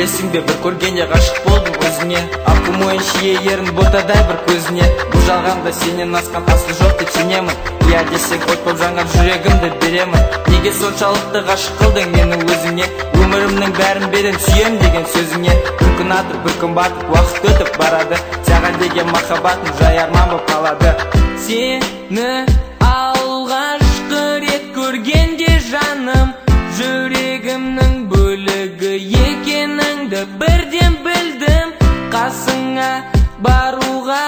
Білесің бе, бір көргенде ғашық болдым өзіңе. Аққу мойын шие ерін ботадай бір көзіне. Бұл жалғанда сенен асқан асыл жоқ деп сенемін. Иә десең от боп жанған жүрегімді беремін. Неге соншалықты ғашық қылдың мені өзіңе? Өмірімнің бәрін берем сүйем деген сөзіңе. Бір күн атып бір күн батып уақыт өтіп барады. Саған деген махаббатым жай арман боп қалады. Сені алғашқы рет көргенде жаным, жүрегімнің бөлігі екеніңді бірден білдім. Қасыңа баруға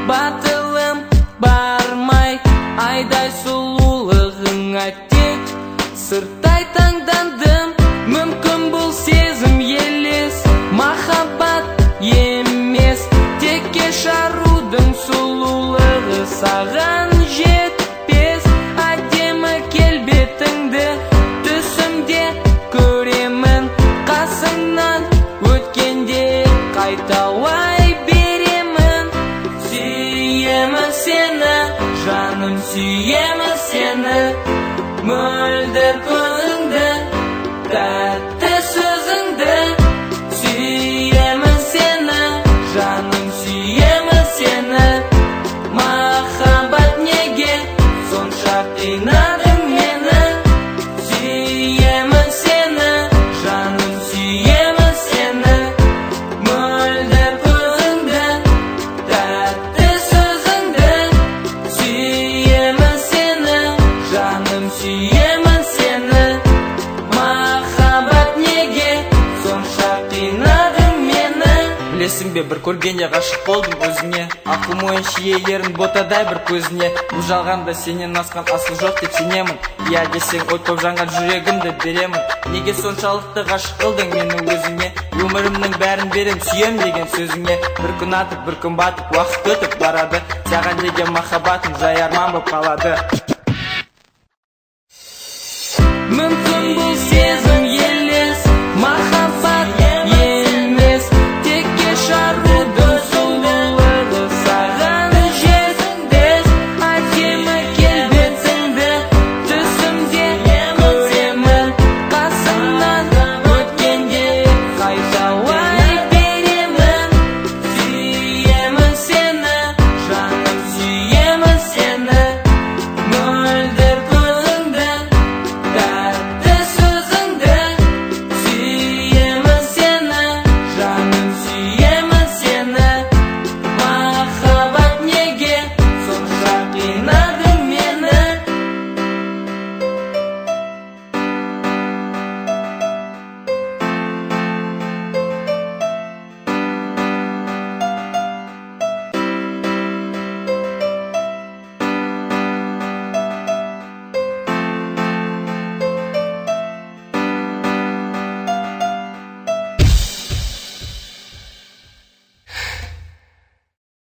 батылым бармай, айдай сұлулығыңа тек сырттай таңдандым. Мүмкін бұл сезім елес, махаббат емес, текке шарудың сұлулығы саған жетпес. Әдемі келбетіңді түсімде көремін, қасыңнан өткенде қайталай беремін. Сүйемін сені, жаным, сүйемін сені, мөлдір көңіліңді, тәтті сөзіңді. Сүйемін сені, жаным, сүйемін сені, махаббат неге сонша қинадың мені? Сүйемін сені, жаным, сүйемін сені, мөлдір көңіліңді, тәтті сөзіңді. Сүйемін сені, жаным, сүйемін сені, махаббат неге сонша қинадың мені? Білесің бе, бір көргенде ғашық болдым өзіңе. Аққу мойын шие ерін ботадай бір көзіне. Бұл жалғанда сенен асқан асыл жоқ деп сенемін. Иә десең от боп жанған жүрегімді беремін. Неге соншалықты ғашық қылдың мені өзіңе? Өмірімнің бәрін берем сүйем деген сөзіңе. Бір күн атып бір күн батып уақыт өтіп барады. Саған деген махаббатым жай арман боп қалады. Мүмкін бұл сезім